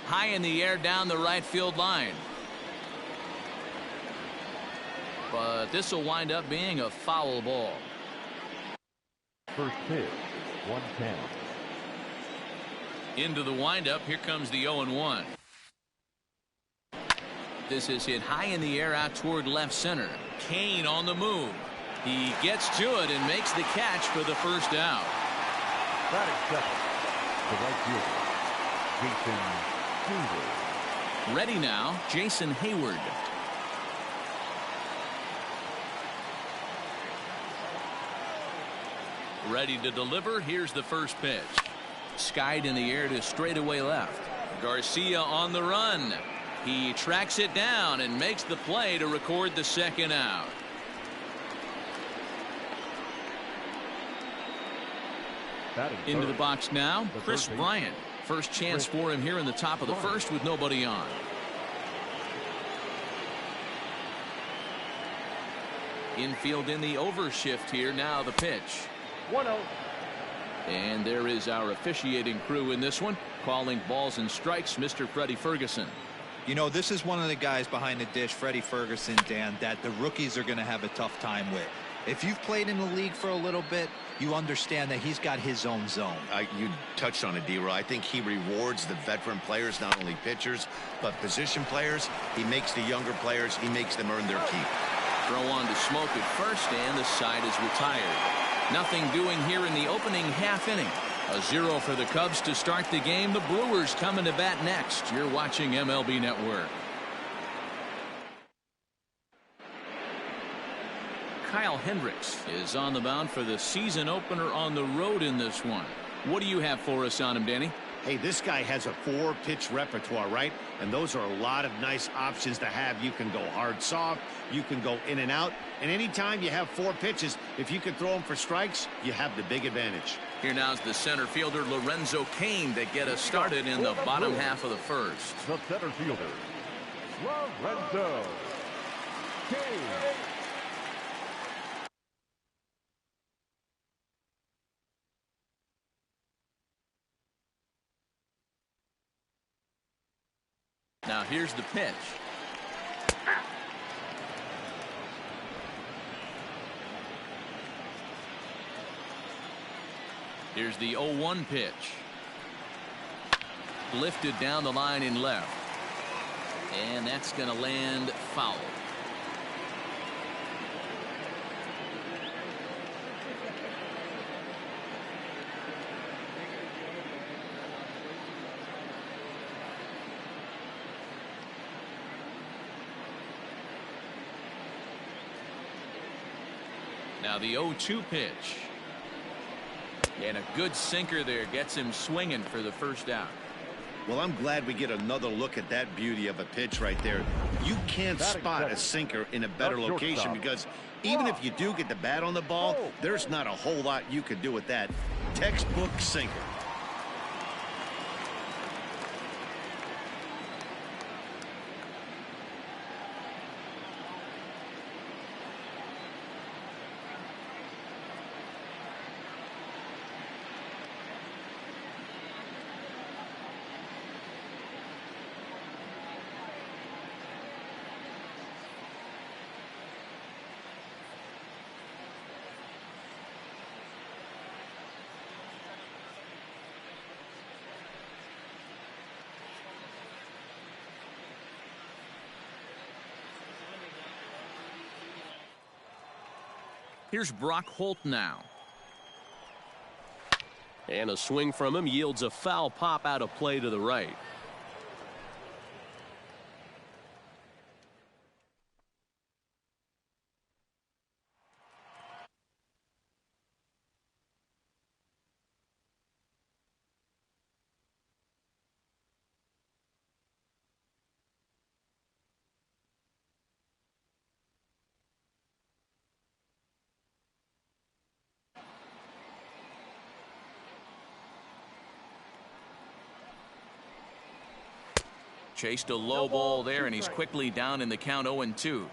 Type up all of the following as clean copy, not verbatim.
high in the air down the right field line. But this will wind up being a foul ball. First pitch, 1-10. Into the windup. Here comes the 0-1. This is hit high in the air out toward left center. Kane on the move. He gets to it and makes the catch for the first out. Batting second, the right fielder, Jason Hayward. Ready now, Jason Hayward. Ready to deliver. Here's the first pitch. Skied in the air to straightaway left. Garcia on the run. He tracks it down and makes the play to record the second out. Into the box now, Chris Bryant. First chance for him here in the top of the first with nobody on. Infield in the overshift here. Now the pitch. 1-0. And there is our officiating crew in this one, calling balls and strikes, Mr. Freddie Ferguson. You know, this is one of the guys behind the dish, Freddie Ferguson, Dan, that the rookies are going to have a tough time with. If you've played in the league for a little bit, you understand that he's got his own zone. You touched on it, D-Roy. I think he rewards the veteran players, not only pitchers, but position players. He makes the younger players, he makes them earn their keep. Throw on to Smoke at first, and the side is retired. Nothing doing here in the opening half inning. A 0 for the Cubs to start the game. The Brewers coming to bat next. You're watching MLB Network. Kyle Hendricks is on the mound for the season opener on the road in this one. What do you have for us on him, Danny? Hey, this guy has a 4-pitch repertoire, right? And those are a lot of nice options to have. You can go hard, soft. You can go in and out. And anytime you have 4 pitches, if you can throw them for strikes, you have the big advantage. Here now's the center fielder, Lorenzo Cain, to get us started in the bottom half of the first. The center fielder, Lorenzo Cain. Now here's the pitch. Here's the 0-1 pitch. Lifted down the line in left. And that's going to land foul. Now the 0-2 pitch. And a good sinker there gets him swinging for the first out. Well, I'm glad we get another look at that beauty of a pitch right there. You can't spot a sinker in a better location because even if you do get the bat on the ball, there's not a whole lot you could do with that. Textbook sinker. Here's Brock Holt now. And a swing from him yields a foul pop out of play to the right. Chased a low ball there, and he's quickly down in the count 0-2.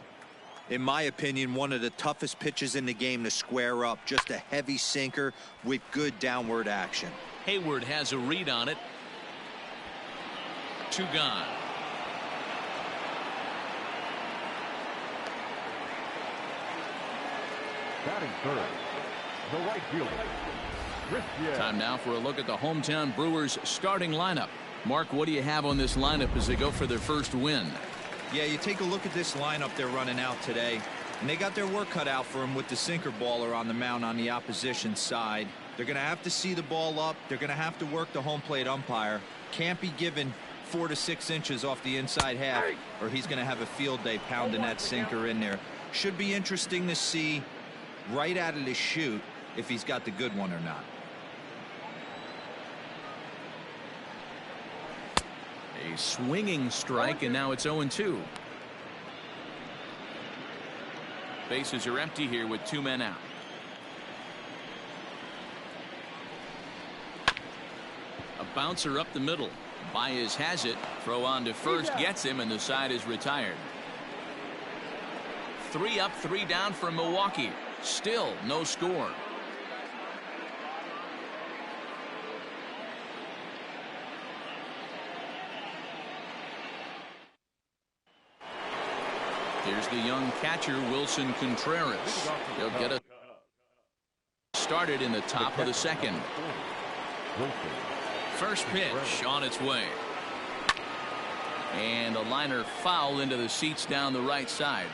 In my opinion, one of the toughest pitches in the game to square up. Just a heavy sinker with good downward action. Hayward has a read on it. 2 gone. Batting third, the right fielder. Time now for a look at the hometown Brewers starting lineup. Mark, what do you have on this lineup as they go for their first win? Yeah, you take a look at this lineup they're running out today, and they got their work cut out for them with the sinker baller on the mound on the opposition side. They're going to have to see the ball up. They're going to have to work the home plate umpire. Can't be given 4 to 6 inches off the inside half, or he's going to have a field day pounding that sinker in there. Should be interesting to see right out of the chute if he's got the good one or not. A swinging strike, and now it's 0-2. Bases are empty here with 2 men out. A bouncer up the middle. Baez has it. Throw on to first gets him, and the side is retired. 3 up, 3 down for Milwaukee. Still no score. Here's the young catcher, Wilson Contreras. He'll get it started in the top of the second. First pitch on its way. And a liner foul into the seats down the right side.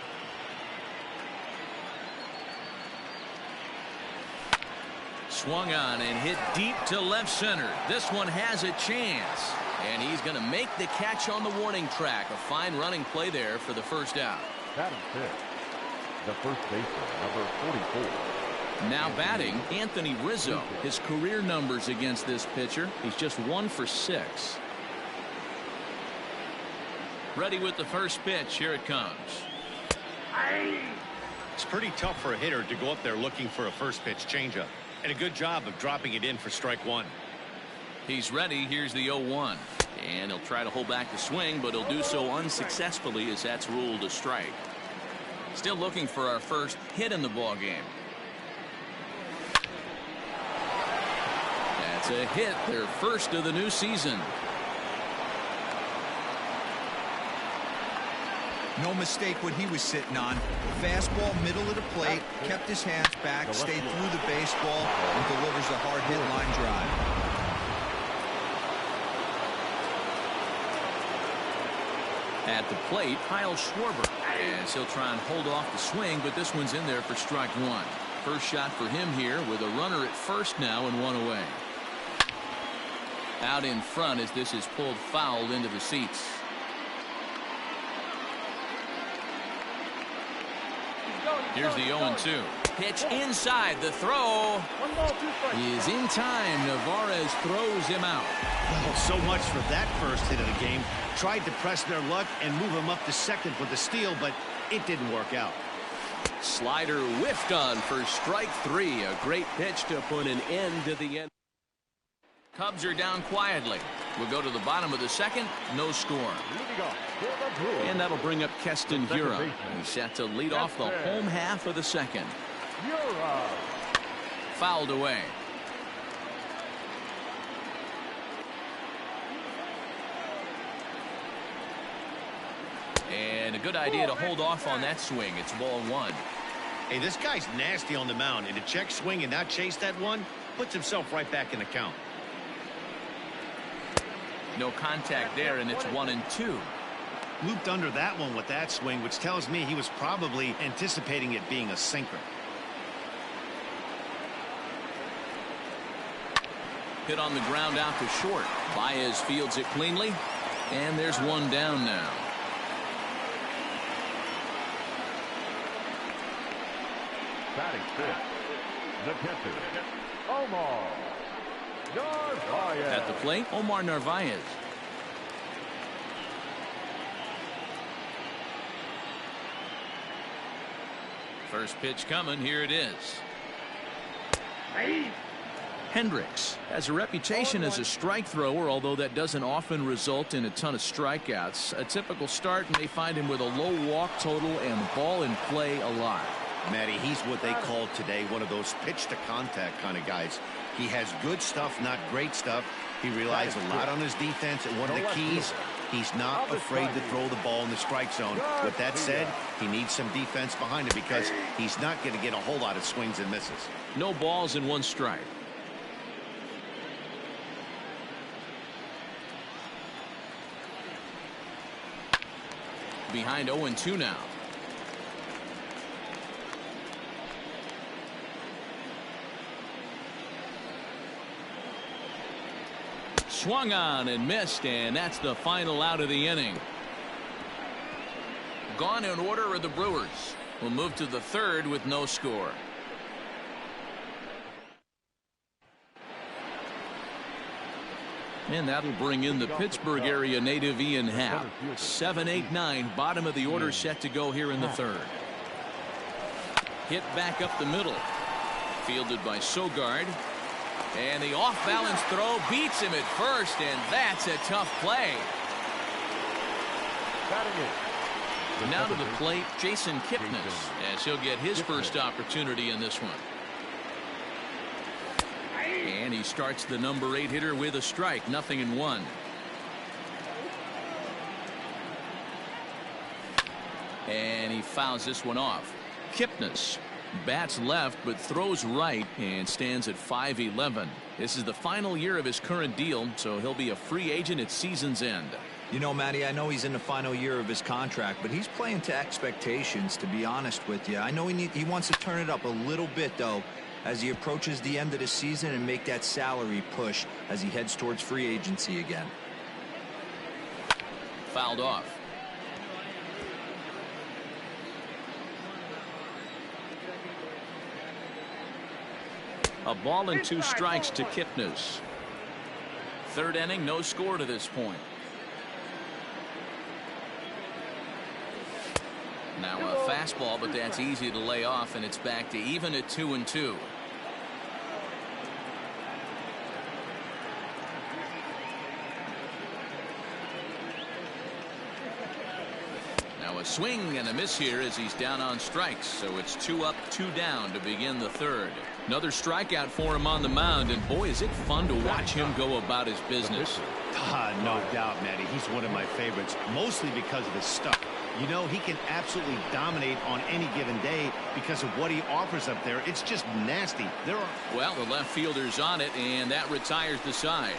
Swung on and hit deep to left center. This one has a chance. And he's going to make the catch on the warning track. A fine running play there for the first out. Batting fifth, the first baseman, number 44. Now batting, Anthony Rizzo. His career numbers against this pitcher, he's just 1 for 6. Ready with the first pitch. Here it comes. It's pretty tough for a hitter to go up there looking for a first pitch changeup. And a good job of dropping it in for strike 1. He's ready. Here's the 0-1. And he'll try to hold back the swing, but he'll do so unsuccessfully as that's ruled a strike. Still looking for our first hit in the ball game. That's a hit, their first of the new season. No mistake what he was sitting on. Fastball, middle of the plate, kept his hands back, stayed through the baseball, and delivers a hard hit line drive. At the plate, Kyle Schwarber. As he'll try and hold off the swing, but this one's in there for strike 1. First shot for him here with a runner at first now and 1 away. Out in front as this is pulled foul into the seats. Here's the 0-2. Pitch inside. The throw is in time. Navarez throws him out. Oh, so much for that first hit of the game. Tried to press their luck and move him up to second with the steal, but it didn't work out. Slider whiffed on for strike 3. A great pitch to put an end to the end. Cubs are down quietly. We'll go to the bottom of the second. No score. And that'll bring up Keston Hiura. He's set to lead off the home half of the second. Fouled away. And a good idea to hold off on that swing. It's ball 1. Hey, this guy's nasty on the mound, and to check swing and not chase that one puts himself right back in the count. No contact there, and it's 1-2. Looped under that one with that swing, which tells me he was probably anticipating it being a sinker. Hit on the ground out to short. Baez fields it cleanly, and there's 1 down now. Batting fifth, the catcher, Omar Narvaez. At the plate, Omar Narvaez. First pitch coming. Here it is. Hendricks has a reputation as a strike thrower, although that doesn't often result in a ton of strikeouts. A typical start may find him with a low walk total and ball in play a lot. Matty, he's what they call today one of those pitch to contact kind of guys. He has good stuff, not great stuff. He relies a lot on his defense, and one of the keys, He's not afraid to throw the ball in the strike zone. With that said, he needs some defense behind him because he's not going to get a whole lot of swings and misses. No balls and 1 strike. Behind 0-2 now. Swung on and missed, and that's the final out of the inning. Gone in order are the Brewers. Will move to the 3rd with no score. And that'll bring in the Pittsburgh area native Ian Happ. 7, 8, 9, bottom of the order set to go here in the 3rd. Hit back up the middle. Fielded by Sogard. And the off-balance throw beats him at first, and that's a tough play. Now to the plate, Jason Kipnis, as he'll get his first opportunity in this one. And he starts the number 8 hitter with a strike, 0-1. And he fouls this one off. Kipnis bats left but throws right and stands at 5'11". This is the final year of his current deal, so he'll be a free agent at season's end. You know, Matty, I know he's in the final year of his contract, but he's playing to expectations, to be honest with you. I know he wants to turn it up a little bit, though, as he approaches the end of the season and make that salary push as he heads towards free agency again. Fouled off. A ball and 2 strikes to Kipnis. 3rd inning, no score to this point. Now a fastball, but that's easy to lay off, and it's back to even at 2-2. Now a swing and a miss here as he's down on strikes, so it's 2 up, 2 down to begin the 3rd. Another strikeout for him on the mound, and boy, is it fun to watch him go about his business. No doubt, Matty. He's one of my favorites, mostly because of his stuff. You know, he can absolutely dominate on any given day because of what he offers up there. It's just nasty. Well, the left fielder's on it, and that retires the side.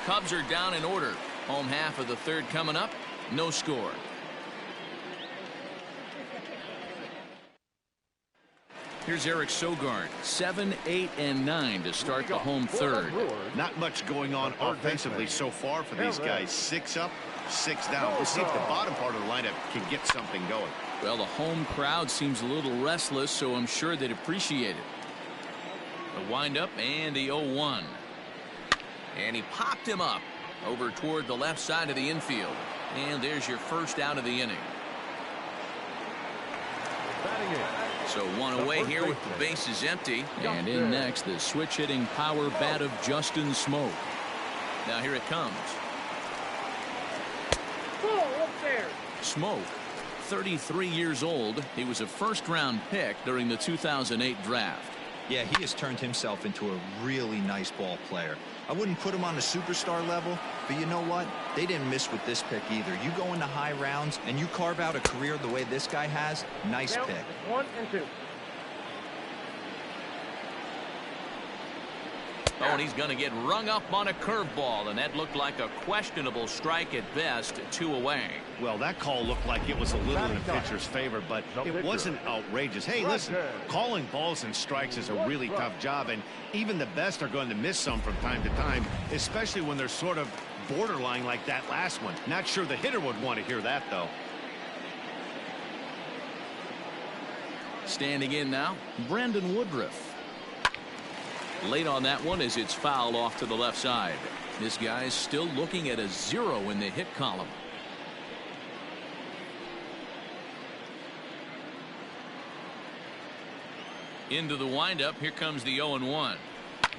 Cubs are down in order. Home half of the 3rd coming up. No score. Here's Eric Sogard, 7, 8, and 9 to start the home 3rd. Not much going on offensively so far for these guys. 6 up, 6 down. We'll see if the bottom part of the lineup can get something going. Well, the home crowd seems a little restless, so I'm sure they'd appreciate it. The windup and the 0-1. And he popped him up over toward the left side of the infield. And there's your first out of the inning. So 1 away here with the bases empty. And in next, the switch-hitting power bat of Justin Smoke. Now here it comes. Smoke, 33 years old. He was a first-round pick during the 2008 draft. Yeah, he has turned himself into a really nice ball player. I wouldn't put him on a superstar level, but you know what? They didn't miss with this pick either. You go into high rounds and you carve out a career the way this guy has. Nice pick. 1 and 2. Oh, and he's going to get rung up on a curveball, and that looked like a questionable strike at best. 2 away. Well, that call looked like it was a little in the pitcher's favor, but it wasn't outrageous. Hey, listen, calling balls and strikes is a really tough job, and even the best are going to miss some from time to time, especially when they're sort of borderline like that last one. Not sure the hitter would want to hear that, though. Standing in now, Brandon Woodruff. Late on that one as it's fouled off to the left side. This guy's still looking at a 0 in the hit column. Into the windup. Here comes the 0-1.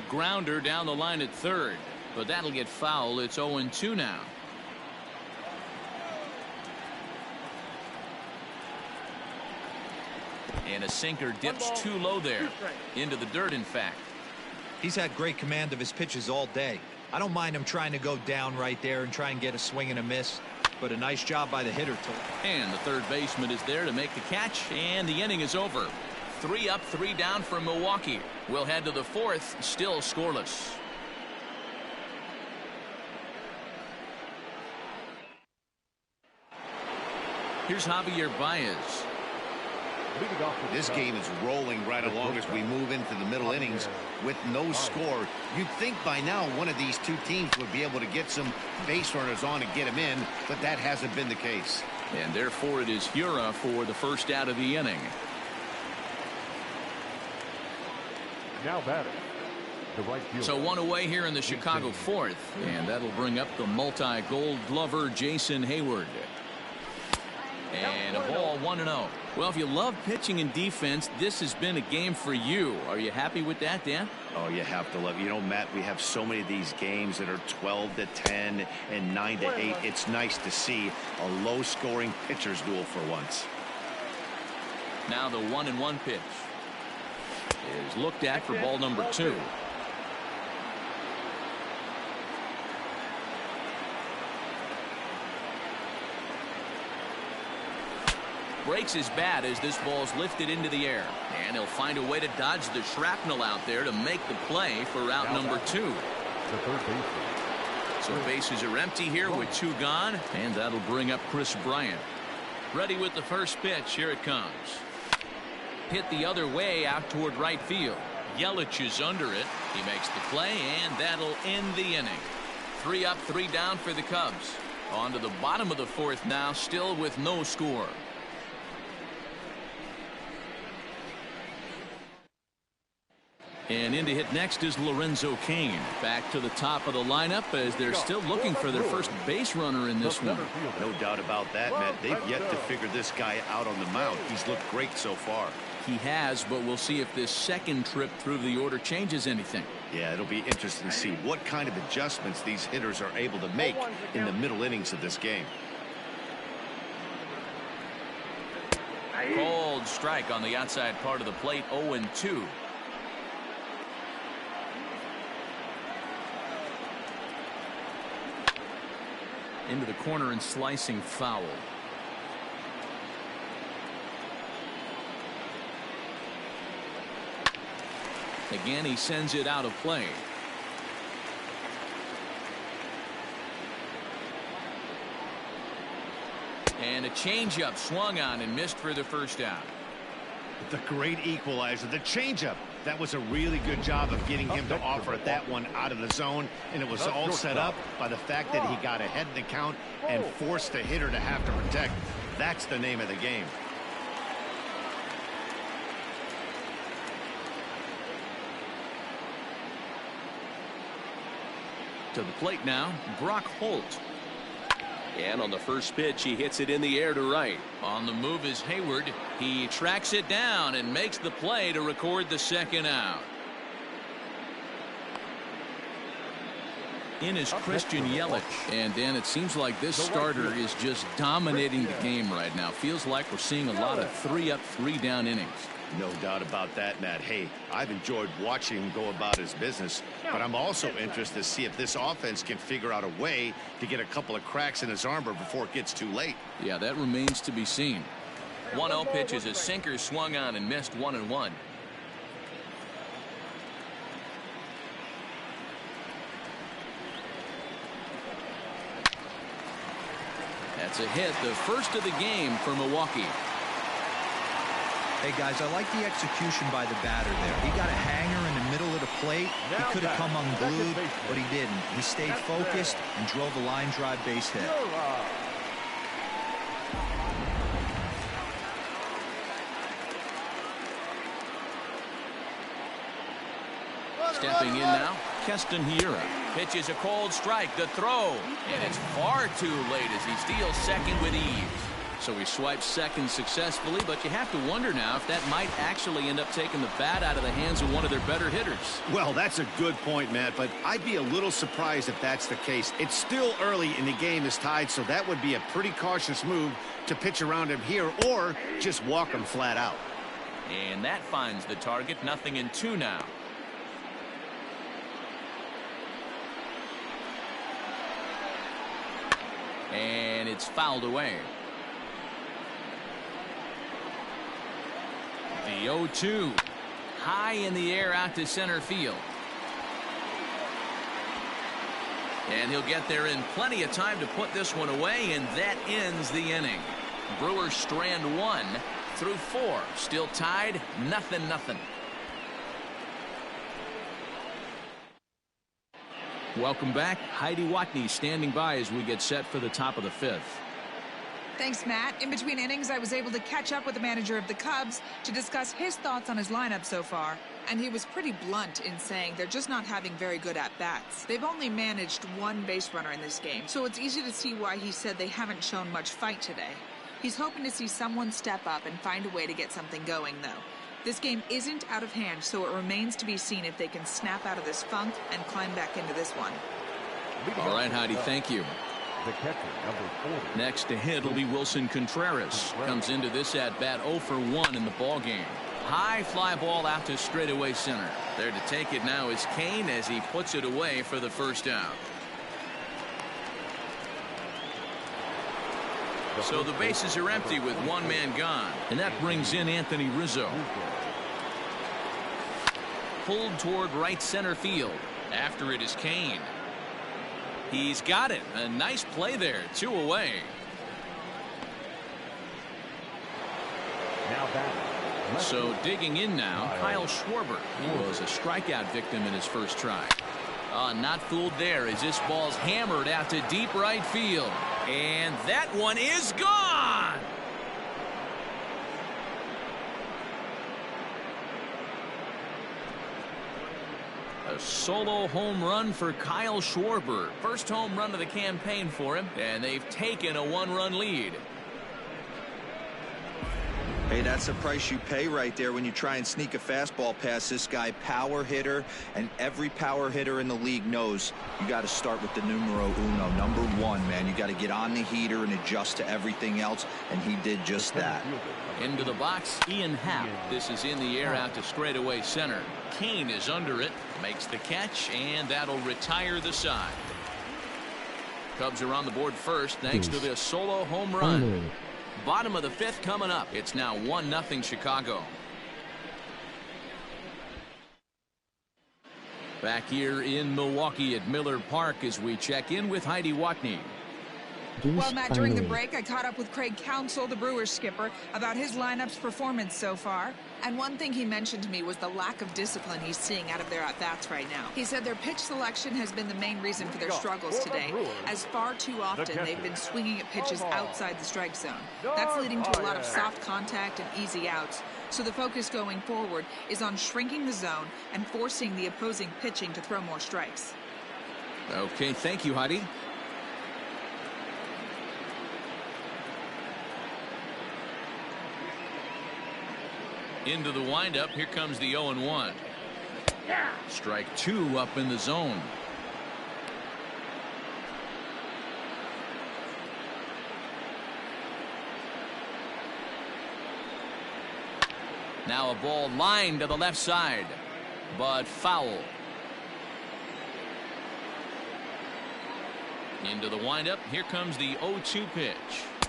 Grounder down the line at 3rd, but that'll get foul. It's 0-2 now. And a sinker dips too low there. Into the dirt, in fact. He's had great command of his pitches all day. I don't mind him trying to go down right there and try and get a swing and a miss, but a nice job by the hitter. And the third baseman is there to make the catch, and the inning is over. 3 up, 3 down for Milwaukee. We'll head to the fourth, still scoreless. Here's Javier Baez. This game is rolling right along as we move into the middle innings with no score. You'd think by now one of these two teams would be able to get some base runners on and get them in, but that hasn't been the case. And therefore it is Hura for the first out of the inning. Now batting, the right fielder. So one away here in the Chicago fourth, and that'll bring up the multi-gold glover Jason Hayward. And a ball 1-0. Well, if you love pitching and defense, this has been a game for you. Are you happy with that, Dan? Oh, you have to love it. You know, Matt, we have so many of these games that are 12-10 and 9-8. It's nice to see a low-scoring pitcher's duel for once. Now the 1-1 pitch is looked at for ball number 2. Breaks his bat as this ball's lifted into the air, and he'll find a way to dodge the shrapnel out there to make the play for out number 2. The third baseman. So bases are empty here with 2 gone, and that'll bring up Chris Bryant. Ready with the first pitch. Here it comes. Hit the other way out toward right field. Yelich is under it. He makes the play, and that'll end the inning. 3 up, 3 down for the Cubs. On to the bottom of the fourth now, still with no score. And in to hit next is Lorenzo Cain. Back to the top of the lineup as they're still looking for their first base runner in this one. No doubt about that, Matt. They've yet to figure this guy out on the mound. He's looked great so far. He has, but we'll see if this second trip through the order changes anything. Yeah, it'll be interesting to see what kind of adjustments these hitters are able to make in the middle innings of this game. Cold strike on the outside part of the plate, 0-2. Into the corner and slicing foul. Again, he sends it out of play. And a changeup swung on and missed for the first out. The great equalizer, the changeup. That was a really good job of getting him to offer that one out of the zone, and it was all set up by the fact that he got ahead in the count and forced the hitter to have to protect. That's the name of the game. To the plate now, Brock Holt. And on the first pitch, he hits it in the air to right. On the move is Hayward. He tracks it down and makes the play to record the second out. In is Christian Yelich. And Dan, it seems like this starter is just dominating the game right now. Feels like we're seeing a lot of 3 up, 3 down innings. No doubt about that, Matt. Hey, I've enjoyed watching him go about his business, but I'm also interested to see if this offense can figure out a way to get a couple of cracks in his armor before it gets too late. Yeah, that remains to be seen. 1-0 pitch is a sinker swung on and missed 1-1. That's a hit, the first of the game for Milwaukee. Hey, guys, I like the execution by the batter there. He got a hanger in the middle of the plate. He could have come unglued, but he didn't. He stayed focused and drove a line drive base hit. Stepping in now, Keston Hiura. Pitches a cold strike, the throw, and it's far too late as he steals second with ease. So he swipes second successfully, but you have to wonder now if that might actually end up taking the bat out of the hands of one of their better hitters. Well, that's a good point, Matt, but I'd be a little surprised if that's the case. It's still early and the game is tied, so that would be a pretty cautious move to pitch around him here or just walk him flat out. And that finds the target, 0-2 now. And it's fouled away. The 0-2. High in the air out to center field. And he'll get there in plenty of time to put this one away, and that ends the inning. Brewers strand 1 through 4. Still tied, 0-0. Welcome back. Heidi Watney standing by as we get set for the top of the 5th. Thanks, Matt. In between innings, I was able to catch up with the manager of the Cubs to discuss his thoughts on his lineup so far. And he was pretty blunt in saying they're just not having very good at-bats. They've only managed 1 base runner in this game, so it's easy to see why he said they haven't shown much fight today. He's hoping to see someone step up and find a way to get something going, though. This game isn't out of hand, so it remains to be seen if they can snap out of this funk and climb back into this one. All right, Heidi, thank you. The catcher, number 40. Next to hit will be Wilson Contreras. Comes into this at-bat 0 for 1 in the ballgame. High fly ball out to straightaway center. There to take it now is Kane as he puts it away for the first out. So the bases are empty with 1 man gone. And that brings in Anthony Rizzo. Pulled toward right center field. After it is Kane. He's got it. A nice play there. 2 away. Now batting. So digging in now, Kyle Schwarber. He was a strikeout victim in his first try. Not fooled there as this ball's hammered out to deep right field. And that one is gone. A solo home run for Kyle Schwarber. First home run of the campaign for him, and they've taken a 1-run lead. Hey, that's the price you pay right there when you try and sneak a fastball past this guy. Power hitter, and every power hitter in the league knows you got to start with the numero uno, number 1, man. You got to get on the heater and adjust to everything else, and he did just that. Into the box, Ian Happ. This is in the air out to straightaway center. Kane is under it, makes the catch, and that'll retire the side. Cubs are on the board first thanks to this solo home run. Bottom of the 5th coming up. It's now 1-0 Chicago. Back here in Milwaukee at Miller Park as we check in with Heidi Watney. Well, Matt, during the break, I caught up with Craig Counsell, the Brewers skipper, about his lineup's performance so far. And one thing he mentioned to me was the lack of discipline he's seeing out of their at-bats right now. He said their pitch selection has been the main reason for their struggles today, as far too often they've been swinging at pitches outside the strike zone. That's leading to a lot of soft contact and easy outs. So the focus going forward is on shrinking the zone and forcing the opposing pitching to throw more strikes. Okay, thank you, Heidi. Into the windup. Here comes the 0-1. Strike 2 up in the zone. Now a ball lined to the left side, but foul. Into the windup. Here comes the 0-2 pitch.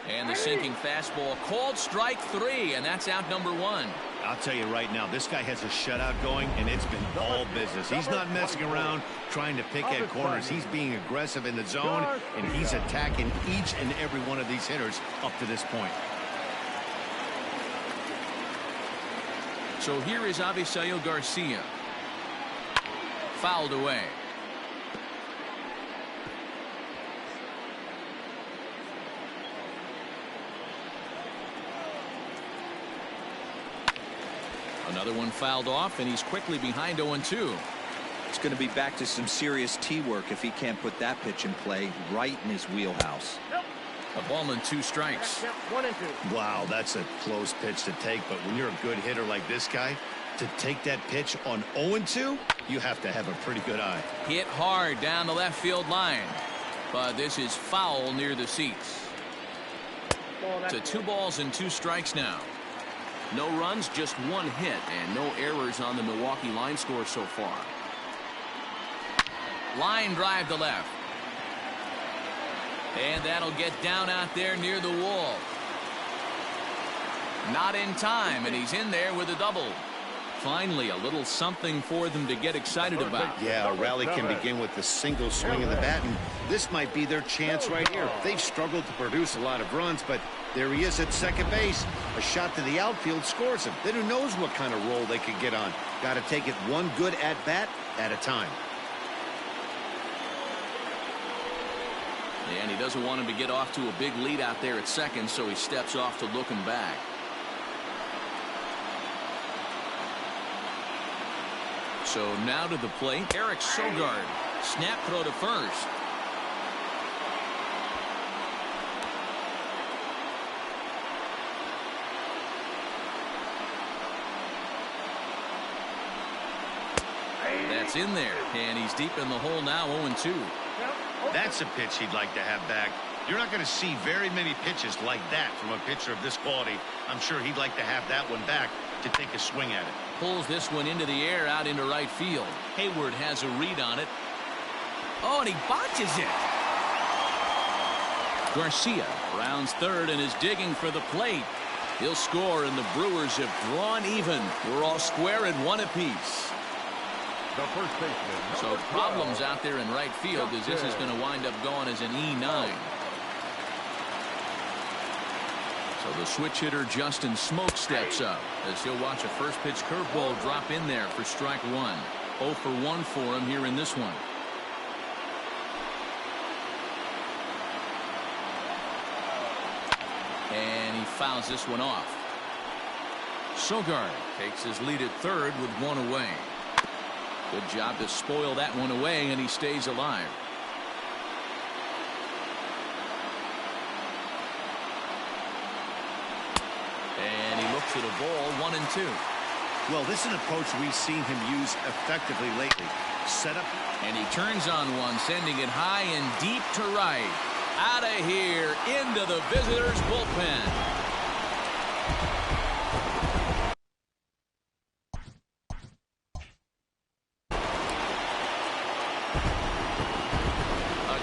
And the sinking fastball called strike 3, and that's out number 1. I'll tell you right now, this guy has a shutout going, and it's been all business. He's not messing around trying to pick at corners. He's being aggressive in the zone, and he's attacking each and every one of these hitters up to this point. So here is Avisail Garcia. Fouled away. Another one fouled off, and he's quickly behind 0-2. It's going to be back to some serious tee work if he can't put that pitch in play right in his wheelhouse. A ball and 2 strikes. 1 and 2. Wow, that's a close pitch to take, but when you're a good hitter like this guy, to take that pitch on 0-2, you have to have a pretty good eye. Hit hard down the left field line, but this is foul near the seats. To 2 balls and 2 strikes now. No runs, just 1 hit, and no errors on the Milwaukee line score so far. Line drive to left. And that'll get down out there near the wall. Not in time, and he's in there with a double. Finally, a little something for them to get excited about. Yeah, a rally can begin with a single swing of the bat, and this might be their chance right here. They've struggled to produce a lot of runs, but there he is at second base. A shot to the outfield scores him. Then who knows what kind of roll they could get on. Got to take it one good at-bat at a time. And he doesn't want him to get off to a big lead out there at second, so he steps off to look him back. So now to the plate, Eric Sogard. Snap throw to first. That's in there, and he's deep in the hole now, 0-2. That's a pitch he'd like to have back. You're not going to see very many pitches like that from a pitcher of this quality. I'm sure he'd like to have that one back to take a swing at it. Pulls this one into the air out into right field. Hayward has a read on it. Oh, and he botches it. Garcia rounds third and is digging for the plate. He'll score, and the Brewers have drawn even. We're all square at one apiece. The first baseman. So problems out there in right field as this is going to wind up going as an E9. So the switch hitter Justin Smoke steps up as he'll watch a first pitch curveball drop in there for strike one. 0 for 1 for him here in this one. And he fouls this one off. Sogard takes his lead at third with one away. Good job to spoil that one away, and he stays alive. And he looks at a ball, 1-2. Well, this is an approach we've seen him use effectively lately. Set up. And he turns on one, sending it high and deep to right. Out of here, into the visitors' bullpen.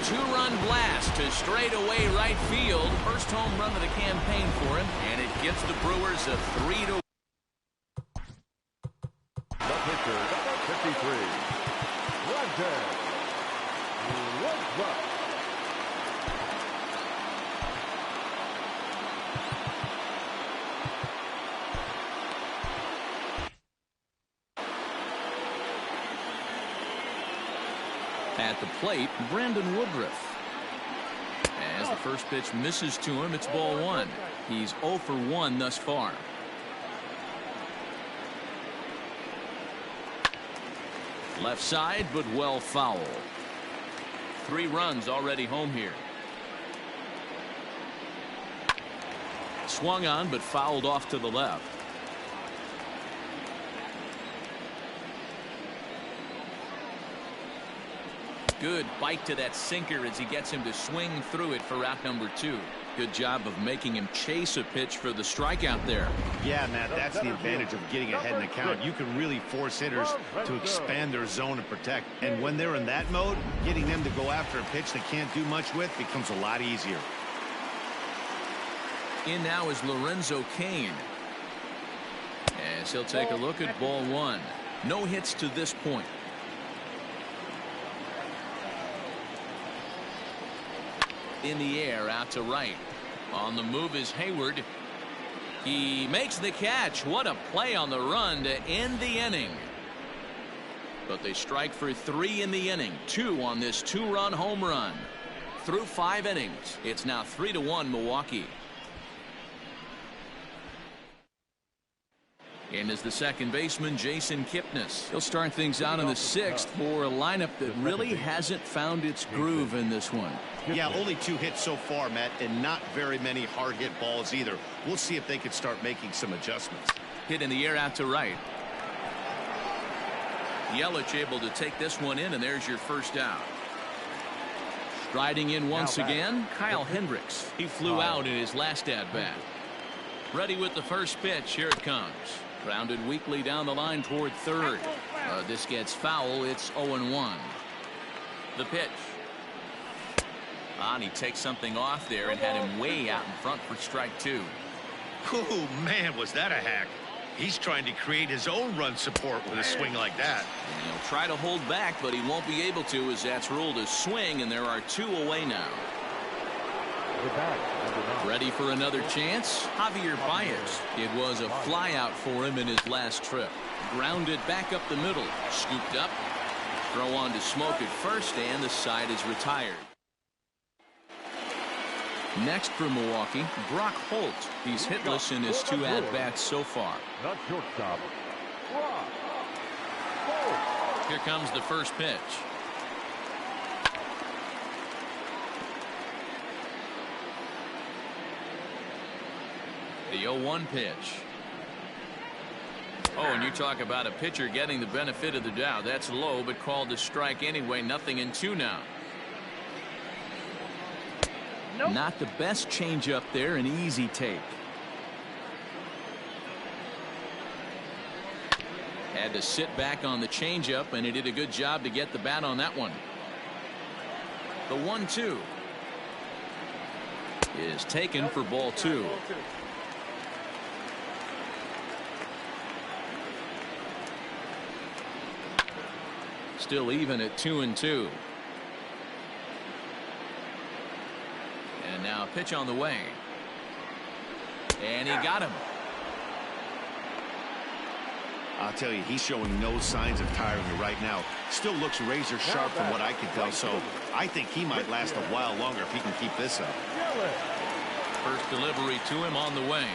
Two-run blast to straightaway right field. First home run of the campaign for him, and it gives the Brewers a 3-1. The pitcher, number 53, Brandon Woodruff. At the plate, Brandon Woodruff. As the first pitch misses to him, it's ball one. He's 0 for 1 thus far. Left side, but well foul. 3 runs already home here. Swung on, but fouled off to the left. Good bite to that sinker as he gets him to swing through it for out number 2. Good job of making him chase a pitch for the strikeout there. Yeah, Matt, that's the advantage of getting ahead in the count. You can really force hitters to expand their zone and protect. And when they're in that mode, getting them to go after a pitch they can't do much with becomes a lot easier. In now is Lorenzo Cain. As he'll take a look at ball one. No hits to this point. In the air out to right. On the move is Hayward. He makes the catch. What a play on the run to end the inning. But they strike for 3 in the inning. 2 on this 2-run home run. Through 5 innings, it's now 3-1 Milwaukee. In is the second baseman, Jason Kipnis. He'll start things out in the 6th for a lineup that really hasn't found its groove in this one. Yeah, only 2 hits so far, Matt, and not very many hard hit balls either. We'll see if they can start making some adjustments. Hit in the air out to right. Yelich able to take this one in, and there's your first out. Striding in once again, Kyle Hendricks. He flew out in his last at-bat. Ready with the first pitch. Here it comes. Grounded weakly down the line toward third. This gets foul. It's 0-1. The pitch. And he takes something off there and had him way out in front for strike 2. Oh, man, was that a hack. He's trying to create his own run support with a swing like that. And he'll try to hold back, but he won't be able to, as that's ruled a swing, and there are 2 away now. Ready for another chance? Javier Baez. It was a flyout for him in his last trip. Grounded back up the middle. Scooped up. Throw on to Smoke at first, and the side is retired. Next for Milwaukee, Brock Holt. He's hitless in his 2 at-bats so far. Not shortstop. Here comes the first pitch. The 0-1 pitch. Oh, and you talk about a pitcher getting the benefit of the doubt. That's low, but called a strike anyway. 0-2 now. Nope. Not the best changeup there, an easy take. Had to sit back on the changeup, and he did a good job to get the bat on that one. The 1-2 is taken for ball 2. Still even at 2-2. And now pitch on the way. And he got him. I'll tell you, he's showing no signs of tiring right now. Still looks razor sharp from what I can tell, so I think he might last a while longer if he can keep this up. First delivery to him on the way.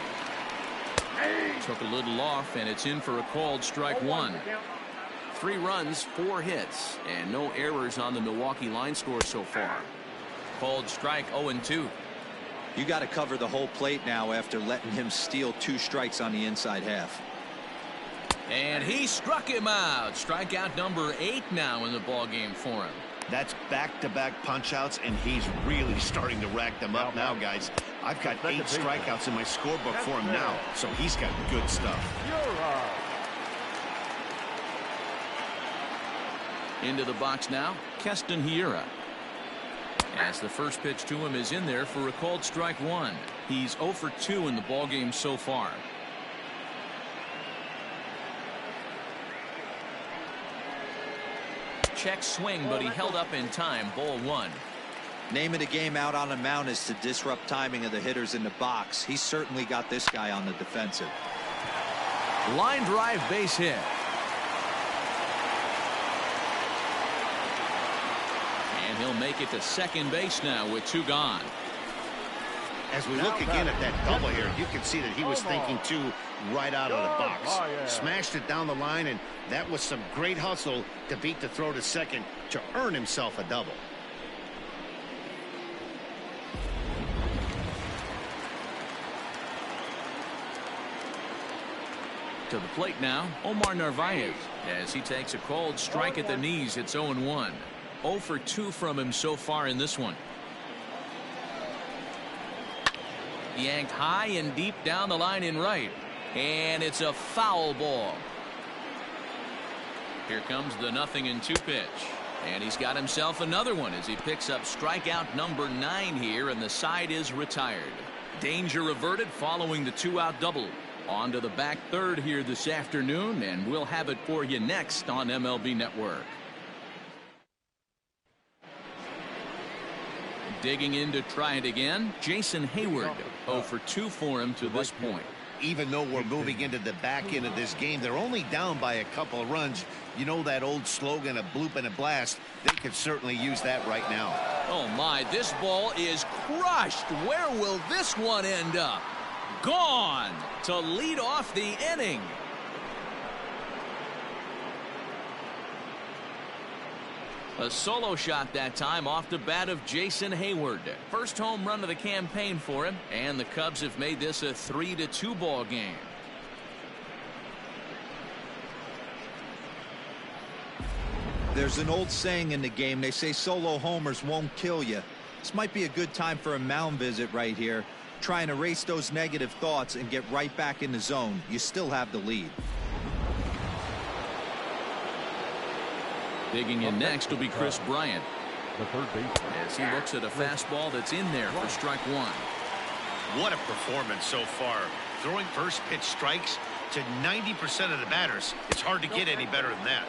Took a little off, and it's in for a called strike 1. 3 runs, 4 hits, and no errors on the Milwaukee line score so far. Called strike 0-2. You got to cover the whole plate now after letting him steal 2 strikes on the inside half. And he struck him out. Strikeout number 8 now in the ball game for him. That's back-to-back punch-outs, and he's really starting to rack them up now, guys. I've got 8 strikeouts in my scorebook for him now, so he's got good stuff. Into the box now, Keston Hiura. As the first pitch to him is in there for a called strike 1. He's 0 for 2 in the ball game so far. Check swing, but he held up in time. Ball 1. Name of the game out on the mound is to disrupt timing of the hitters in the box. He's certainly got this guy on the defensive. Line drive base hit. And he'll make it to second base now with 2 gone. As we look again at that double here, you can see that he was thinking 2 right out of the box. Smashed it down the line, and that was some great hustle to beat the throw to second to earn himself a double. To the plate now, Omar Narvaez, as he takes a called strike at the knees. It's 0-1. 0 for 2 from him so far in this one. Yanked high and deep down the line in right, and it's a foul ball. Here comes the 0-2 pitch, and he's got himself another one as he picks up strikeout number 9 here, and the side is retired. Danger averted following the 2-out double. On to the back third here this afternoon, and we'll have it for you next on MLB Network. Digging in to try it again, Jason Hayward. 0 for 2 for him to this point. Even though we're moving into the back end of this game, they're only down by a couple of runs. You know that old slogan, a bloop and a blast. They could certainly use that right now. Oh my, this ball is crushed. Where will this one end up? Gone to lead off the inning. A solo shot that time off the bat of Jason Hayward. First home run of the campaign for him, and the Cubs have made this a 3-2 ball game. There's an old saying in the game. They say solo homers won't kill you. This might be a good time for a mound visit right here. Try and erase those negative thoughts and get right back in the zone. You still have the lead. Digging in next will be Chris Bryant. The third baseman. As he looks at a fastball that's in there for strike one. What a performance so far. Throwing first pitch strikes to 90% of the batters. It's hard to get any better than that.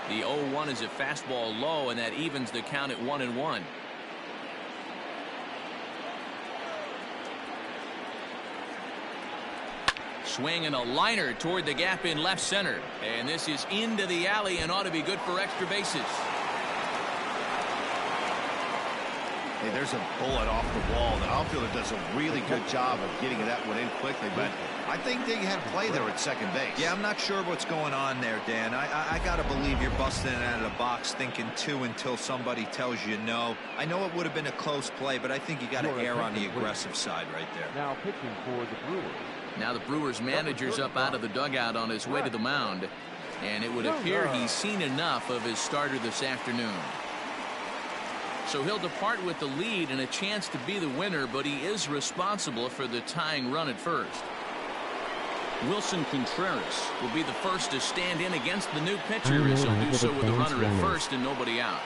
The 0-1 is a fastball low, and that evens the count at 1-1. Swing and a liner toward the gap in left center. And this is into the alley and ought to be good for extra bases. Hey, there's a bullet off the wall. The outfielder does a really good job of getting that one in quickly, but I think they had play there at second base. Yeah, I'm not sure what's going on there, Dan. I got to believe you're busting it out of the box thinking two until somebody tells you no. I know it would have been a close play, but I think you got to err on the aggressive side right there. Now pitching for the Brewers. Now the Brewers manager's up out of the dugout on his way to the mound. And it would appear he's seen enough of his starter this afternoon. So he'll depart with the lead and a chance to be the winner, but he is responsible for the tying run at first. Wilson Contreras will be the first to stand in against the new pitcher as he'll do so with a runner at first and nobody out.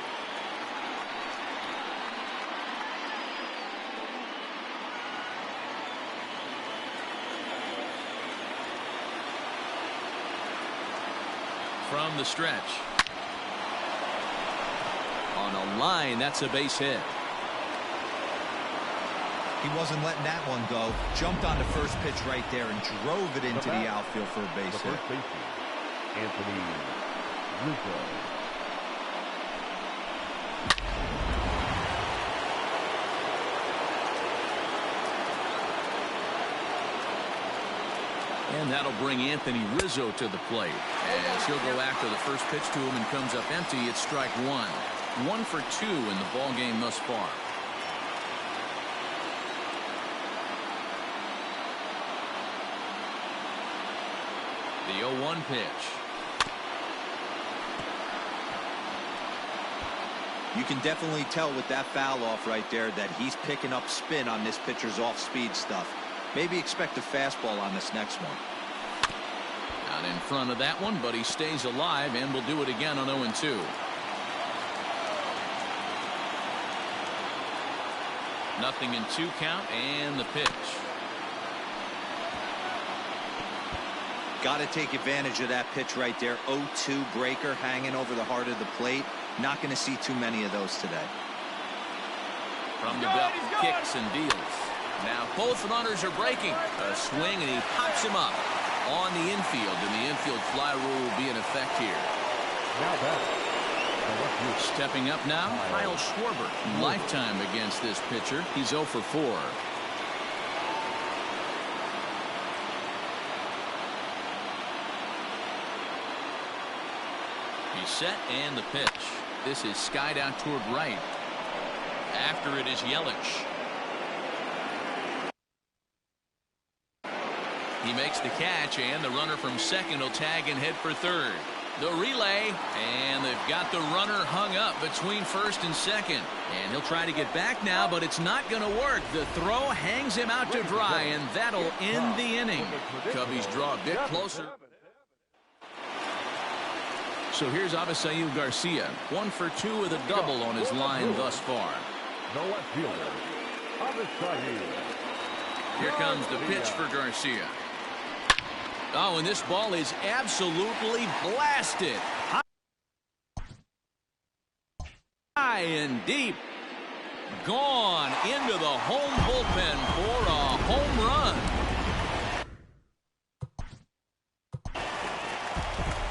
From the stretch. On a line, that's a base hit. He wasn't letting that one go. Jumped on the first pitch right there and drove it into the outfield for a base hit. First baseman, Anthony Rizzo. And that'll bring Anthony Rizzo to the plate. As he'll go after the first pitch to him and comes up empty, it's strike one. 1 for 2 in the ball game thus far. The 0-1 pitch. You can definitely tell with that foul off right there that he's picking up spin on this pitcher's off-speed stuff. Maybe expect a fastball on this next one. Out in front of that one, but he stays alive and will do it again on 0-2. Nothing in 2 count and the pitch. Got to take advantage of that pitch right there. 0-2 breaker hanging over the heart of the plate. Not going to see too many of those today. From the belt, kicks and deals. Now both runners are breaking. A swing and he pops him up on the infield, and the infield fly rule will be in effect here. Now that. Stepping up now, Kyle Schwarber. Lifetime against this pitcher. He's 0 for 4. He's set and the pitch. This is skied out toward right. After it is Yelich. He makes the catch, and the runner from second will tag and head for third. The relay, and they've got the runner hung up between first and second. And he'll try to get back now, but it's not going to work. The throw hangs him out to dry, and that'll end the inning. Cubbies draw a bit closer. So here's Avisail Garcia, 1 for 2 with a double on his line thus far. The left fielder, Avisail. Here comes the pitch for Garcia. Oh, and this ball is absolutely blasted. High and deep. Gone into the home bullpen for a home run.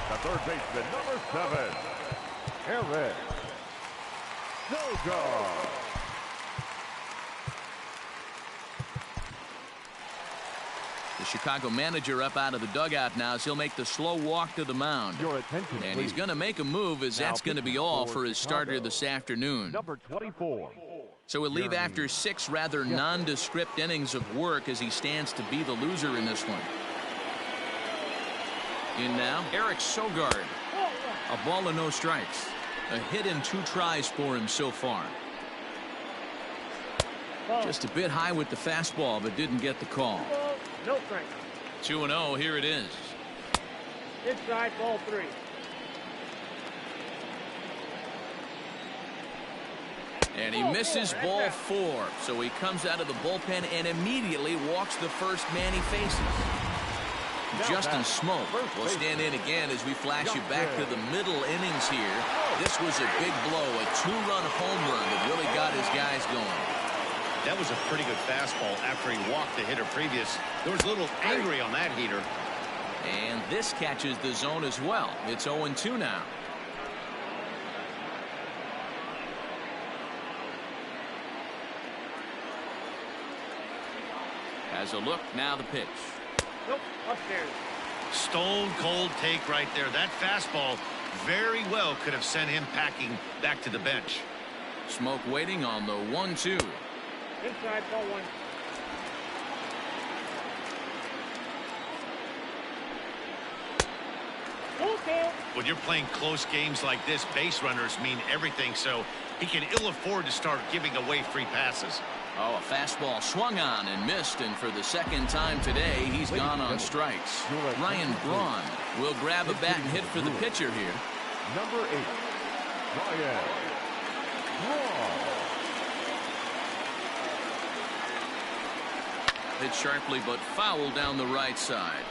The third baseman, number 7, Eric Sogard. The Chicago manager up out of the dugout now as he'll make the slow walk to the mound. Your attention, and please. he's going to make a move as that's going to be all for his starter this afternoon. Number 24. So he'll leave after 6 rather nondescript innings of work as he stands to be the loser in this one. In now, Eric Sogard. A ball and no strikes. A hit in 2 tries for him so far. Just a bit high with the fastball, but didn't get the call. No strike. 2-0, here it is. Inside, ball 3. And he misses ball 4. So he comes out of the bullpen and immediately walks the first man he faces. Justin Smoke will stand in again as we flash you back to the middle innings here. This was a big blow, a 2-run home run that really got his guys going. That was a pretty good fastball after he walked the hitter previous. There was a little angry on that heater. And this catches the zone as well. It's 0-2 now. Has a look, now the pitch. Nope, upstairs. Stone cold take right there. That fastball very well could have sent him packing back to the bench. Smoke waiting on the 1-2. Inside, ball 1. When you're playing close games like this, base runners mean everything, so he can ill afford to start giving away free passes. Oh, a fastball swung on and missed, and for the second time today, he's gone on strikes. Ryan Braun will grab a bat and hit for the pitcher here. Number 8, Ryan Braun. Hit sharply but foul down the right side.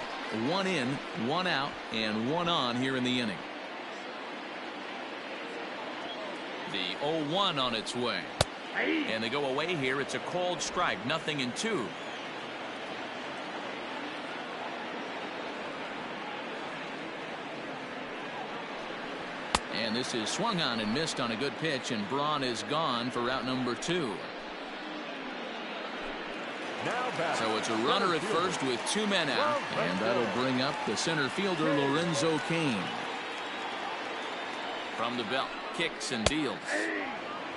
1 in, 1 out, and 1 on here in the inning. The 0-1 on its way. And they go away here. It's a called strike, 0-2. And this is swung on and missed on a good pitch, and Braun is gone for out number 2. So it's a runner at first with 2 men out, and that'll bring up the center fielder Lorenzo Cain. From the belt, kicks and deals.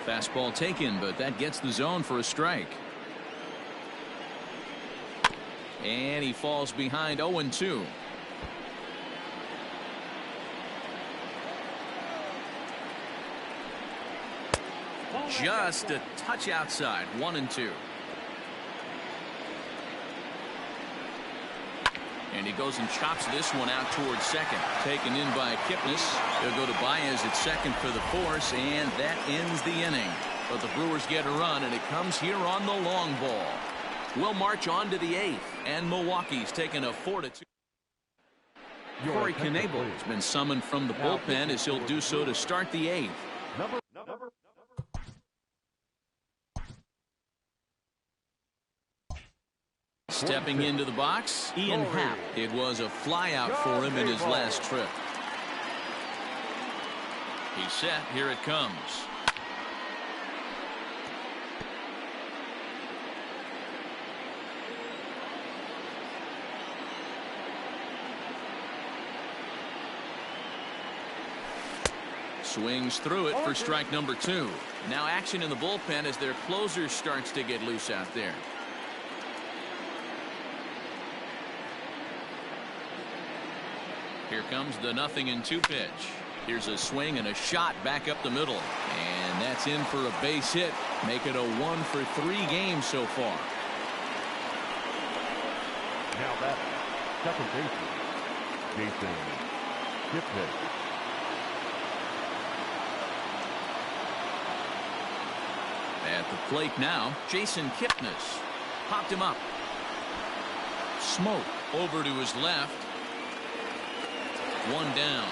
Fastball taken, but that gets the zone for a strike. And he falls behind 0-2. Just a touch outside, 1-2. And he goes and chops this one out towards second. Taken in by Kipnis. They'll go to Baez at second for the force, and that ends the inning. But the Brewers get a run, and it comes here on the long ball. We'll march on to the 8th, and Milwaukee's taken a 4-2. Corey Knebel has been summoned from the bullpen as he'll do so to start the 8th. Stepping into the box, Ian Happ. It was a flyout for him in his last trip. He's set. Here it comes. Swings through it for strike number 2. Now action in the bullpen as their closer starts to get loose out there. Here comes the 0-2 pitch. Here's a swing and a shot back up the middle. And that's in for a base hit. Make it a 1-for-3 game so far. Now that's second baseman, Jason Kipnis. At the plate now, Jason Kipnis. Popped him up. Smoke over to his left. 1 down.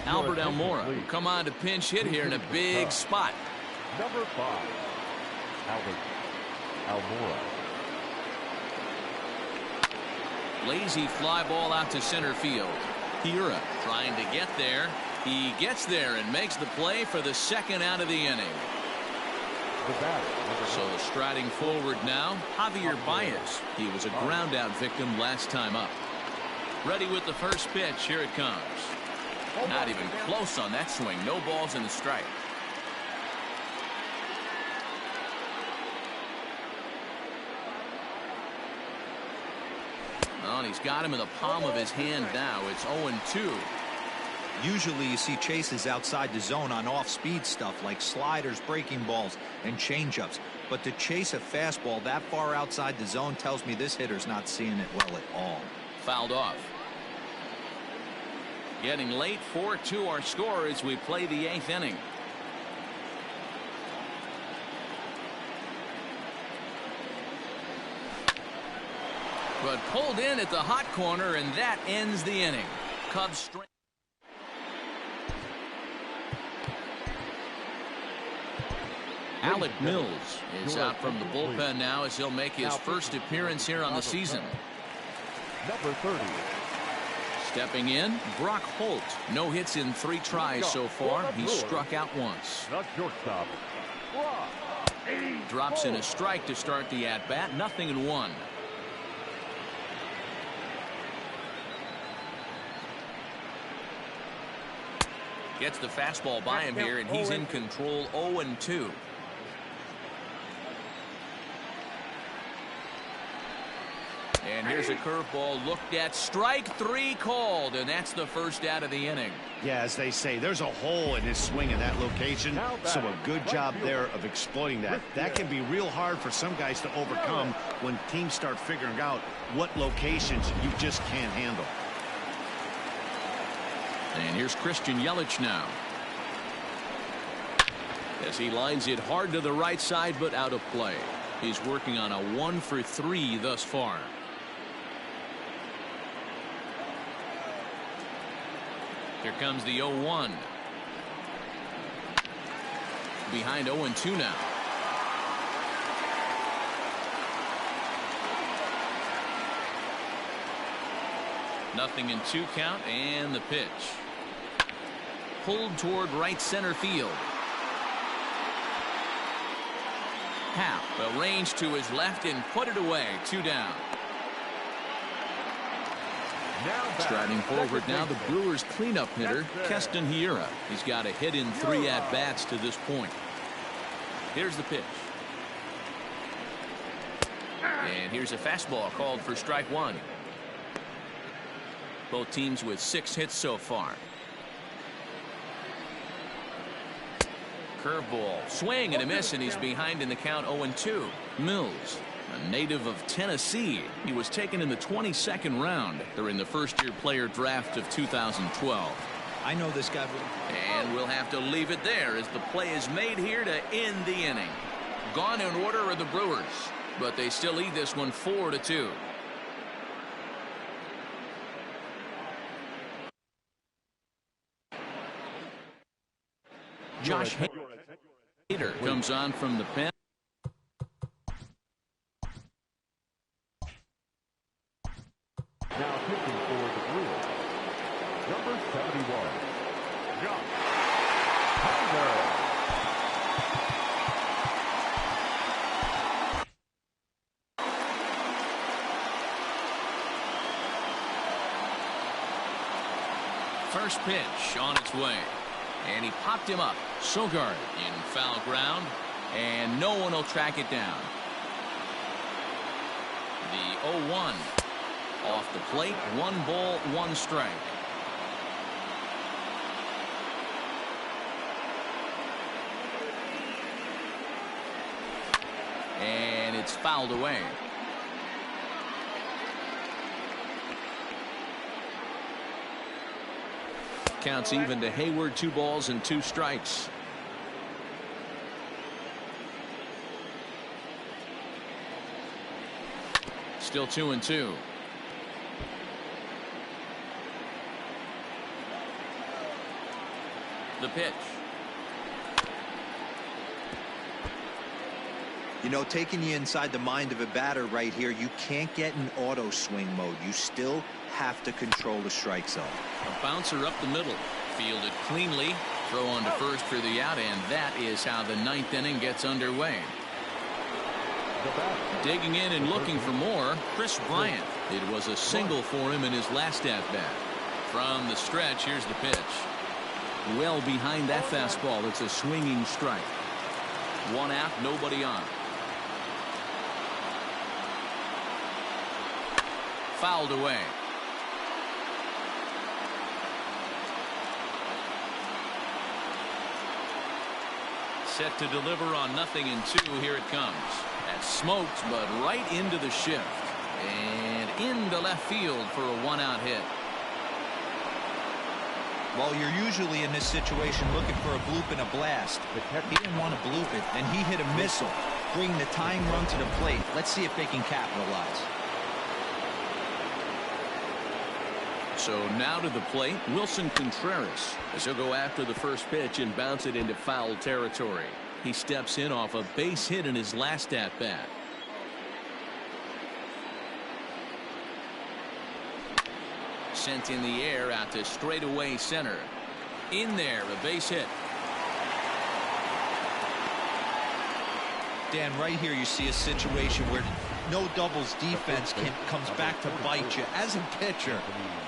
Albert Almora will come on to pinch hit here in a big spot. Number 5, Albert Almora. Lazy fly ball out to center field. Hira trying to get there. He gets there and makes the play for the second out of the inning. So striding forward now, Javier Baez. He was a ground out victim last time up. Ready with the first pitch. Here it comes. Not even close on that swing. No balls in the strike. Oh, and he's got him in the palm of his hand now. It's 0-2. Usually you see chases outside the zone on off-speed stuff like sliders, breaking balls, and changeups. But to chase a fastball that far outside the zone tells me this hitter's not seeing it well at all. Fouled off. Getting late, 4-2 our score as we play the 8th inning. But pulled in at the hot corner, and that ends the inning. Cubs straight. Alec Mills is out from the bullpen now as he'll make his first appearance here on the season. Number 30. Stepping in, Brock Holt. No hits in 3 tries so far. He struck out once. The shortstop. Drops in a strike to start the at-bat. 0-1. Gets the fastball by him here, and he's in control. 0-2. And here's a curveball looked at. Strike 3 called, and that's the first out of the inning. Yeah, as they say, there's a hole in his swing in that location, so a good job there of exploiting that. That can be real hard for some guys to overcome when teams start figuring out what locations you just can't handle. And here's Christian Yelich now. As he lines it hard to the right side, but out of play. He's working on a 1-for-3 thus far. Here comes the 0-1. Behind 0-2 now. Nothing in 2 count, and the pitch. Pulled toward right center field. Happ arranged to his left and put it away. 2 down. Striding forward now, the Brewers cleanup hitter, Keston Hiura. He's got a hit in 3 at-bats to this point. Here's the pitch. And here's a fastball called for strike 1. Both teams with 6 hits so far. Curveball, swing and a miss, and he's behind in the count. 0-2. Mills, a native of Tennessee. He was taken in the 22nd round during the first-year player draft of 2012. I know this guy. And we'll have to leave it there as the play is made here to end the inning. Gone in order are the Brewers, but they still lead this one 4-2. Josh Hader comes on from the pen. Now pitching for the Brewers, number 71, Josh Hader. First pitch on its way. And he popped him up. Sogard in foul ground, and no one will track it down. The 0-1 off the plate. 1 ball, 1 strike. And it's fouled away. Counts even to Hayward. 2 balls and 2 strikes. Still 2-2. The pitch. You know, taking you inside the mind of a batter right here, you can't get in auto swing mode. You still have to control the strike zone. A bouncer up the middle. Fielded cleanly. Throw on to first for the out, and that is how the 9th inning gets underway. Digging in and looking for more, Chris Bryant. It was a single for him in his last at-bat. From the stretch, here's the pitch. Well behind that fastball. It's a swinging strike. 1 out, nobody on. Fouled away. set to deliver on 0-2. Here it comes. That's smoked, but right into the shift. And into left field for a 1-out hit. Well, you're usually in this situation looking for a bloop and a blast. He didn't want to bloop it, and he hit a missile, bringing the tying run to the plate. Let's see if they can capitalize. So now to the plate, Wilson Contreras, as he'll go after the first pitch and bounce it into foul territory. He steps in off a base hit in his last at-bat. Sent in the air out to straightaway center. In there, a base hit. Dan, right here you see a situation where no doubles defense comes back to bite you. As a pitcher,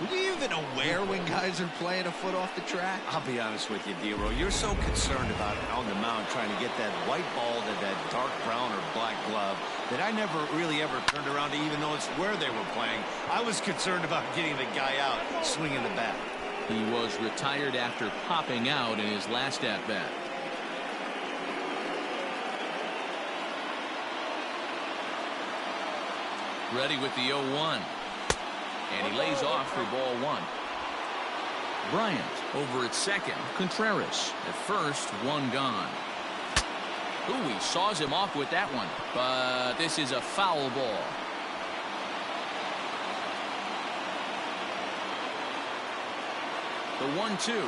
were you even aware when guys are playing a foot off the track? I'll be honest with you, D-Row. You're so concerned about it on the mound trying to get that white ball to that dark brown or black glove that I never really ever turned around to even notice where they were playing. I was concerned about getting the guy out swinging the bat. He was retired after popping out in his last at-bat. Ready with the 0-1. And he lays off for ball 1. Bryant over at second. Contreras at first, 1 gone. Ooh, he saws him off with that one. But this is a foul ball. The 1-2.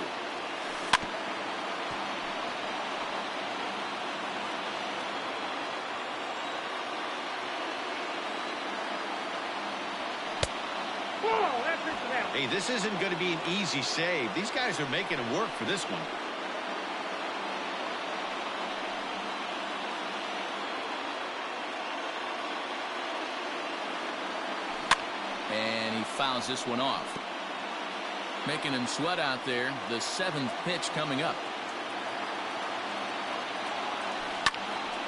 Hey, this isn't going to be an easy save. These guys are making it work for this one. And he fouls this one off. Making him sweat out there. The 7th pitch coming up.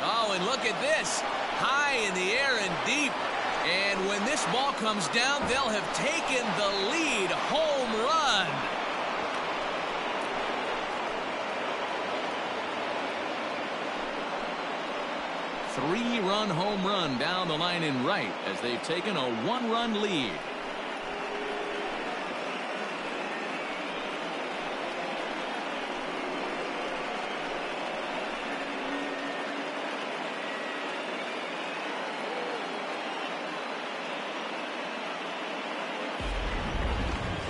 Oh, and look at this. High in the air and deep. And when this ball comes down, they'll have taken the lead. Home run. Three-run home run down the line in right as they've taken a 1-run lead.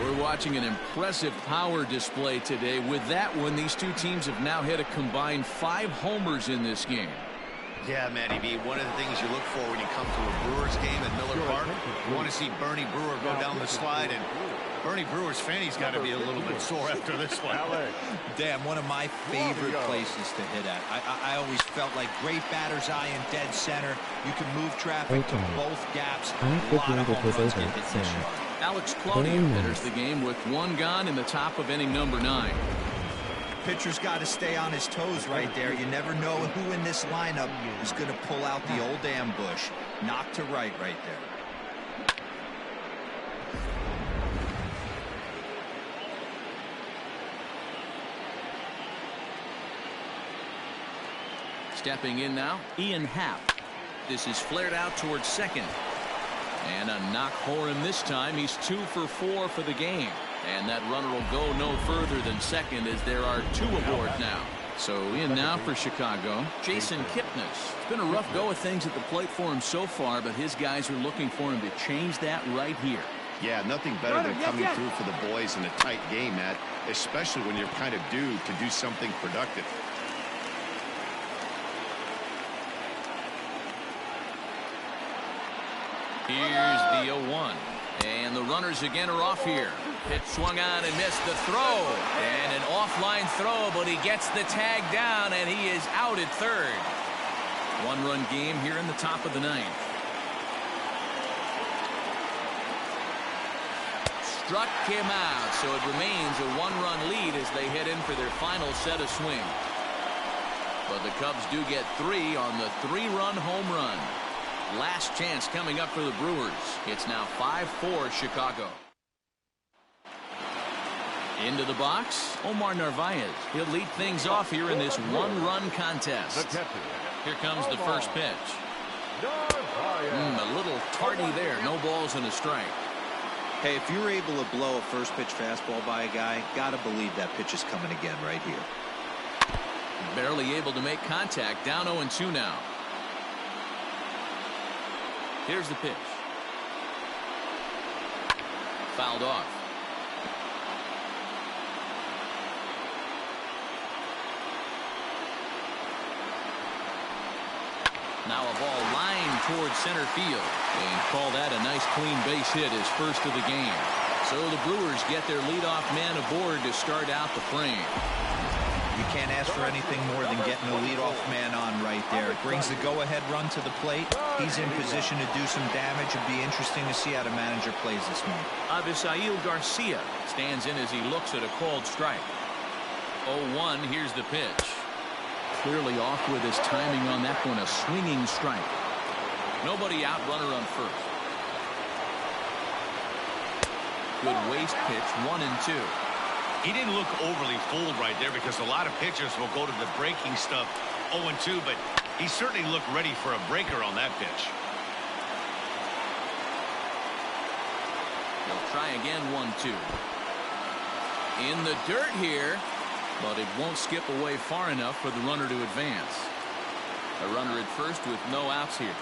We're watching an impressive power display today. With that one, these two teams have now hit a combined 5 homers in this game. Yeah, Matty B, one of the things you look for when you come to a Brewers game at Miller Park, you want to see Bernie Brewer go down the slide, and Bernie Brewer's fanny's got to be a little bit sore after this one. Damn, one of my favorite places to hit at. I always felt like great batter's eye in dead center. You can move traffic to both gaps. A lot of home runs get hit this yard. Alex Claudio enters the game with 1 gone in the top of inning number 9. Pitcher's got to stay on his toes right there. You never know who in this lineup is going to pull out the old ambush. Knock to right there. Stepping in now, Ian Happ. This is flared out towards second. And a knock for him this time. He's 2 for 4 for the game. And that runner will go no further than second as there are 2 aboard now. So in now for Chicago, Jason Kipnis. It's been a rough go of things at the plate for him so far, but his guys are looking for him to change that right here. Yeah, nothing better than coming through for the boys in a tight game, Matt, especially when you're kind of due to do something productive. Here's the 0-1. And the runners again are off here. Pitch swung on and missed the throw. And an offline throw, but he gets the tag down, and he is out at third. 1-run game here in the top of the 9th. Struck him out, so it remains a 1-run lead as they head in for their final set of swing. But the Cubs do get 3 on the 3-run home run. Last chance coming up for the Brewers. It's now 5-4 Chicago. Into the box, Omar Narvaez. He'll lead things off here in this one-run contest. Here comes the first pitch. A little tardy there. No balls and a strike. Hey, if you're able to blow a first pitch fastball by a guy, gotta believe that pitch is coming again right here. Barely able to make contact. Down 0-2 now. Here's the pitch. Fouled off. Now a ball lined towards center field. And call that a nice clean base hit, his first of the game. So the Brewers get their leadoff man aboard to start out the frame. You can't ask for anything more than getting a leadoff man on right there. It brings the go-ahead run to the plate. He's in position to do some damage. It'd be interesting to see how the manager plays this one. Avisail Garcia stands in as he looks at a called strike. 0-1. Here's the pitch. Clearly off with his timing on that one. A swinging strike. Nobody out. Runner on first. Good waste pitch. 1-2. He didn't look overly fooled right there because a lot of pitchers will go to the breaking stuff 0-2, but he certainly looked ready for a breaker on that pitch. He'll try again. 1-2. In the dirt here, but it won't skip away far enough for the runner to advance. A runner at first with no outs here.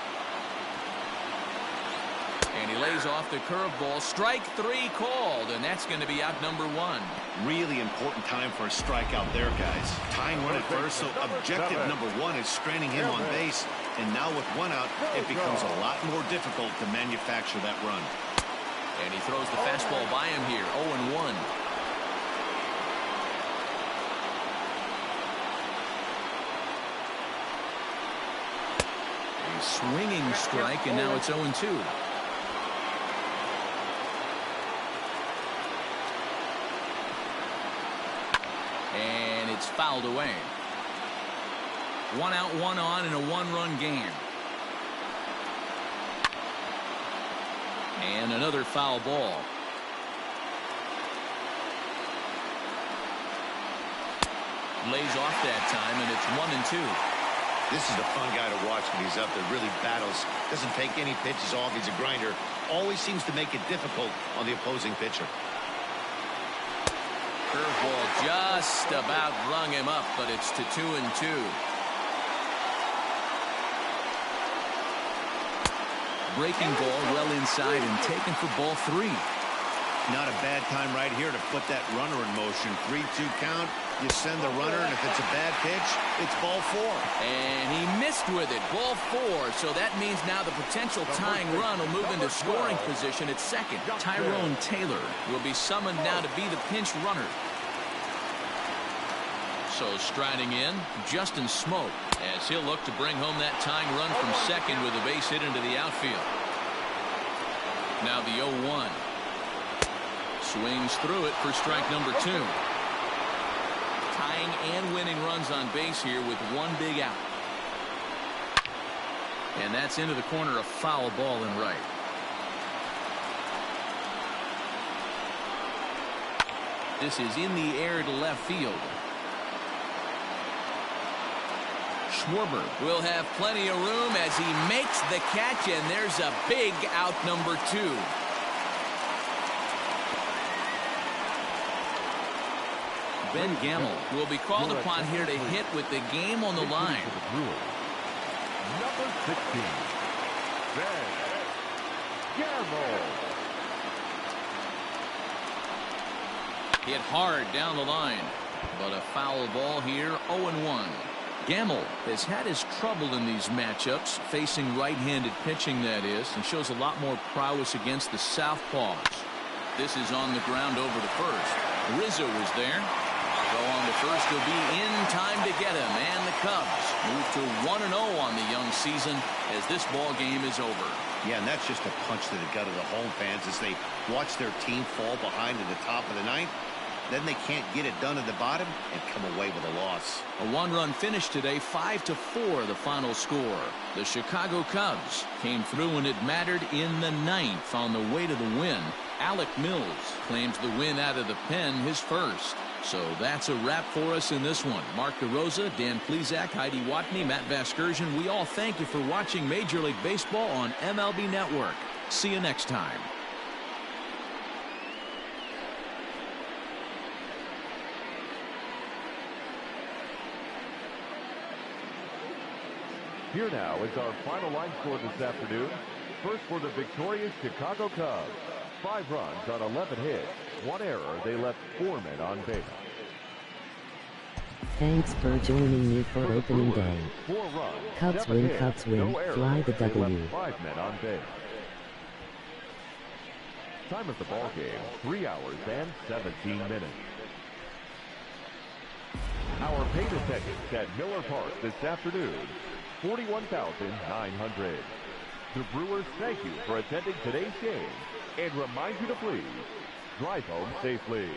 And he lays off the curveball. Strike 3 called, and that's going to be out number 1. Really important time for a strikeout there, guys. Tying run at first, so objective number 1 is stranding him on base. And now with 1 out, it becomes a lot more difficult to manufacture that run. And he throws the fastball by him here. 0-1. A swinging strike, and now it's 0-2. And it's fouled away. 1 out, 1 on in a 1-run game. And another foul ball. Lays off that time, and it's 1-2. This is a fun guy to watch when he's up there. Really battles. Doesn't take any pitches off. He's a grinder. Always seems to make it difficult on the opposing pitcher. Curveball just about rung him up, but it's to 2-2. Breaking ball well inside and taken for ball 3. Not a bad time right here to put that runner in motion. 3-2 count. You send the runner, and if it's a bad pitch, it's ball 4. And he missed with it. Ball 4. So that means now the potential tying run will move into scoring position at second. Tyrone Taylor will be summoned now to be the pinch runner. So striding in, Justin Smoke, as he'll look to bring home that tying run from second with a base hit into the outfield. Now the 0-1. Swings through it for strike number 2. Tying and winning runs on base here with 1 big out. And that's into the corner, a foul ball in right. This is in the air to left field. Schwarber will have plenty of room as he makes the catch, and there's a big out number 2. Ben Gamel will be called upon here to hit with the game on the line. Number 16, Ben Gamel. Hit hard down the line, but a foul ball here. 0-1. Gamel has had his trouble in these matchups, facing right-handed pitching, that is, and shows a lot more prowess against the southpaws. This is on the ground over to first. Rizzo was there. Throw on to first will be in time to get him, and the Cubs move to 1-0 on the young season as this ball game is over. Yeah, and that's just a punch to the gut of the home fans as they watch their team fall behind in the top of the ninth. Then they can't get it done at the bottom and come away with a loss. A 1-run finish today, 5-4 the final score. The Chicago Cubs came through when it mattered in the ninth on the way to the win. Alec Mills claims the win out of the pen, his first. So that's a wrap for us in this one. Mark DeRosa, Dan Plesac, Heidi Watney, Matt Vasgersian, we all thank you for watching Major League Baseball on MLB Network. See you next time. Here now is our final line score this afternoon. First for the victorious Chicago Cubs. 5 runs on 11 hits. 1 error. They left 4 men on base. Thanks for joining me for opening day. 4 runs. Cubs win, hits, Cubs win. No error. Fly the They W. left 5 men on base. Time of the ball game, 3 hours and 17 minutes. Our paid attendance at Miller Park this afternoon, 41,900. The Brewers thank you for attending today's game and remind you to please drive home safely.